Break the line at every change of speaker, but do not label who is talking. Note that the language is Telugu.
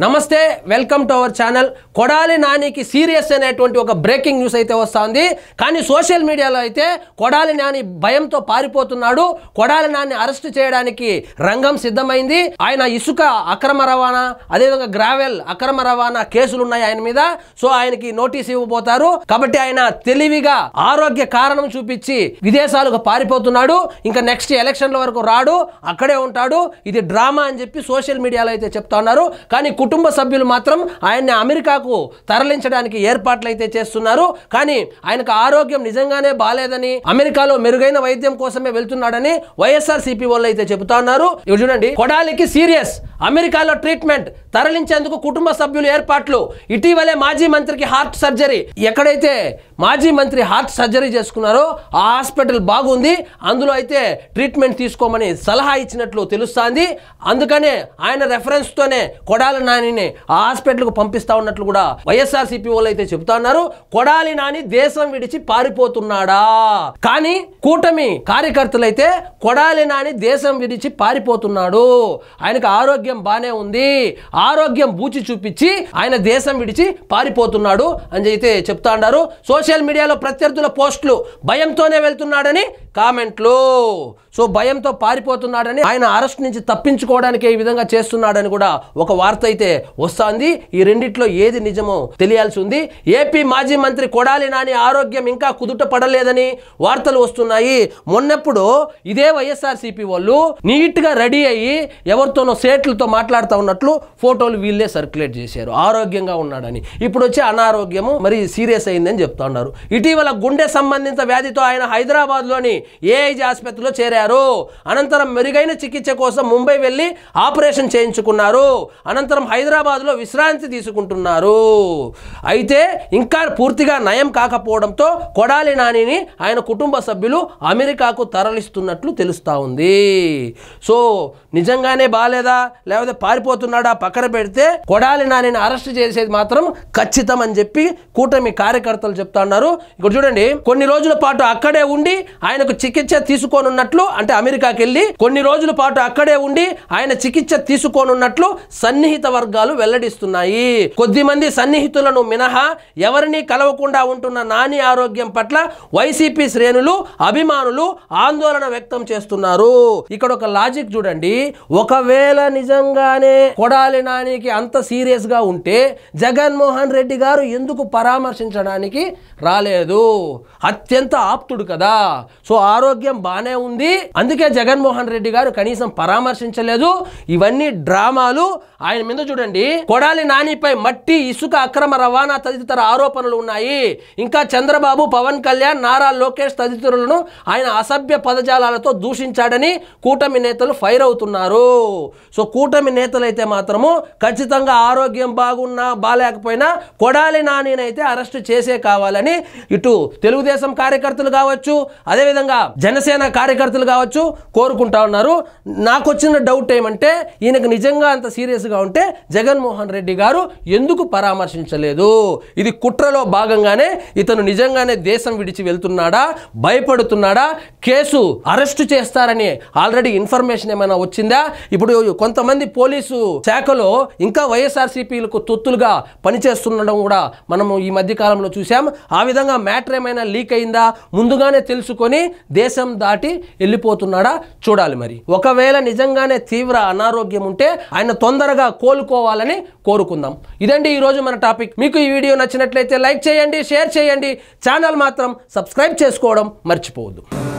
నమస్తే welcome to our channel Kodali నానికి సీరియస్ అనేటువంటి ఒక బ్రేకింగ్ న్యూస్ అయితే వస్తుంది కానీ సోషల్ మీడియాలో అయితే కొడాలి నాని భయంతో పారిపోతున్నాడు కొడాలి నాని అరెస్ట్ చేయడానికి రంగం సిద్ధమైంది ఆయన ఇసుక అక్రమ రవాణా అదేవిధంగా గ్రావెల్ అక్రమ రవాణా కేసులు ఉన్నాయి ఆయన మీద సో ఆయనకి నోటీస్ ఇవ్వబోతారు కాబట్టి ఆయన తెలివిగా ఆరోగ్య కారణం చూపించి విదేశాలకు పారిపోతున్నాడు ఇంకా నెక్స్ట్ ఎలక్షన్ల వరకు రాడు అక్కడే ఉంటాడు ఇది డ్రామా అని చెప్పి సోషల్ మీడియాలో అయితే చెప్తా ఉన్నారు కానీ కుటుంబ సభ్యులు మాత్రం ఆయన్ని అమెరికాకు తరలించడానికి ఏర్పాట్లు అయితే చేస్తున్నారు కానీ ఆయనకు ఆరోగ్యం నిజంగానే బాలేదని అమెరికాలో మెరుగైన వైద్యం కోసమే వెళ్తున్నాడని వైఎస్ఆర్సీపీ వాళ్ళు అయితే చెబుతా ఉన్నారు ఇప్పుడు చూడండి కొడాలికి సీరియస్ అమెరికాలో ట్రీట్మెంట్ తరలించేందుకు కుటుంబ సభ్యులు ఏర్పాట్లు ఇటీవలే మాజీ మంత్రికి హార్ట్ సర్జరీ ఎక్కడైతే మాజీ మంత్రి హార్ట్ సర్జరీ చేసుకున్నారో ఆ హాస్పిటల్ బాగుంది అందులో అయితే ట్రీట్మెంట్ తీసుకోమని సలహా ఇచ్చినట్లు తెలుస్తోంది అందుకనే ఆయన రెఫరెన్స్ తోనే కొడాలి నానిని ఆ హాస్పిటల్కు పంపిస్తా ఉన్నట్లు కూడా వైఎస్ఆర్సీపీ వాళ్ళు అయితే చెబుతా ఉన్నారు కొడాలి నాని దేశం విడిచి పారిపోతున్నాడా కానీ కూటమి కార్యకర్తలు అయితే కొడాలి నాని దేశం విడిచి పారిపోతున్నాడు ఆయనకు ఆరోగ్యం బానే ఉంది ఆరోగ్యం బూచి చూపించి ఆయన దేశం విడిచి పారిపోతున్నాడు అని అయితే చెప్తా ఉన్నారు సోషల్ మీడియాలో ప్రత్యర్థుల పోస్టులు భయంతోనే వెళ్తున్నాడని కామెంట్లు సో భయంతో పారిపోతున్నాడని ఆయన అరెస్ట్ నుంచి తప్పించుకోవడానికి ఈ విధంగా చేస్తున్నాడని కూడా ఒక వార్త అయితే వస్తుంది ఈ రెండిట్లో ఏది నిజమో తెలియాల్సి ఉంది ఏపీ మాజీ మంత్రి కొడాలి నాని ఆరోగ్యం ఇంకా కుదుట పడలేదని వార్తలు వస్తున్నాయి మొన్నప్పుడు ఇదే వైఎస్ఆర్సీపీ వాళ్ళు నీట్ గా రెడీ అయ్యి ఎవరితోనో సేట్లతో మాట్లాడుతూ ఉన్నట్లు ఫోటోలు వీళ్ళే సర్క్యులేట్ చేశారు ఆరోగ్యంగా ఉన్నాడని ఇప్పుడు వచ్చి అనారోగ్యము మరి సీరియస్ అయిందని చెప్తా ఉన్నారు ఇటీవల గుండె సంబంధిత వ్యాధితో ఆయన హైదరాబాద్ లోని ఏఐజీ ఆసుపత్రిలో చేరారు అనంతరం మెరుగైన చికిత్స కోసం ముంబై వెళ్లి ఆపరేషన్ చేయించుకున్నారు అనంతరం హైదరాబాద్ లో విశ్రాంతి తీసుకుంటున్నారు అయితే ఇంకా పూర్తిగా నయం కాకపోవడంతో కొడాలి నానిని ఆయన కుటుంబ సభ్యులు అమెరికాకు తరలిస్తున్నట్లు తెలుస్తా ఉంది సో నిజంగానే బాలేదా లేకపోతే పారిపోతున్నాడా పక్కన పెడితే కొడాలి నానిని అరెస్ట్ చేసేది మాత్రం ఖచ్చితం అని చెప్పి కూటమి కార్యకర్తలు చెప్తా ఉన్నారు ఇక్కడ చూడండి కొన్ని రోజుల పాటు అక్కడే ఉండి ఆయనకు చికిత్స తీసుకోనున్నట్లు అంటే అమెరికాకి వెళ్ళి కొన్ని రోజుల పాటు అక్కడే ఉండి ఆయన చికిత్స తీసుకోనున్నట్లు సన్నిహిత వర్గాలు వెల్లడిస్తున్నాయి కొద్దిమంది సన్నిహితులను మినహా ఎవరిని కలవకుండా ఉంటున్న నాని ఆరోగ్యం పట్ల వైసీపీ శ్రేణులు అభిమానులు ఆందోళన వ్యక్తం చేస్తున్నారు ఇక్కడ ఒక లాజిక్ చూడండి ఒకవేళ నిజంగానే కొడాలి నానికి అంత సీరియస్ గా ఉంటే జగన్మోహన్ రెడ్డి గారు ఎందుకు పరామర్శించడానికి రాలేదు అత్యంత ఆప్తుడు కదా సో ఆరోగ్యం బానే ఉంది అందుకే జగన్మోహన్ రెడ్డి గారు కనీసం పరామర్శించలేదు ఇవన్నీ డ్రామాలు ఆయన మీద చూడండి కొడాలి నానిపై మట్టి ఇసుక అక్రమ రవాణా తదితర ఆరోపణలు ఉన్నాయి ఇంకా చంద్రబాబు పవన్ కళ్యాణ్ నారా లోకేష్ తదితరులను ఆయన అసభ్య పదజాలాలతో దూషించాడని కూటమి నేతలు ఫైర్ అవుతున్నారు సో కూటమి నేతలు అయితే మాత్రము ఖచ్చితంగా ఆరోగ్యం బాగున్నా బాలేకపోయినా కొడాలి నానిని అయితే అరెస్ట్ చేసే కావాలని ఇటు తెలుగుదేశం కార్యకర్తలు కావచ్చు అదేవిధంగా జనసేన కార్యకర్తలు కావచ్చు కోరుకుంటా ఉన్నారు నాకు వచ్చిన డౌట్ ఏమంటే ఈయనకు నిజంగా అంత సీరియస్ గా ఉంటే జగన్మోహన్ రెడ్డి గారు ఎందుకు పరామర్శించలేదు ఇది కుట్రలో భాగంగానే ఇతను నిజంగానే దేశం విడిచి వెళ్తున్నాడా భయపడుతున్నాడా కేసు అరెస్టు చేస్తారని ఆల్రెడీ ఇన్ఫర్మేషన్ ఏమైనా వచ్చిందా ఇప్పుడు కొంతమంది పోలీసు శాఖలో ఇంకా వైఎస్ఆర్సీపీలకు తొత్తులుగా పనిచేస్తుండడం కూడా మనము ఈ మధ్య కాలంలో చూసాం ఆ విధంగా మ్యాటర్ ఏమైనా లీక్ అయిందా ముందుగానే తెలుసుకొని దేశం దాటి వెళ్ళిపోతున్నాడా చూడాలి మరి ఒకవేళ నిజంగానే తీవ్ర అనారోగ్యం ఉంటే ఆయన తొందరగా కోలుకోవాలని కోరుకుందాం ఇదండి ఈరోజు మన టాపిక్ మీకు ఈ వీడియో నచ్చినట్లయితే లైక్ చేయండి షేర్ చేయండి ఛానల్ మాత్రం సబ్స్క్రైబ్ చేసుకోవడం మర్చిపోవద్దు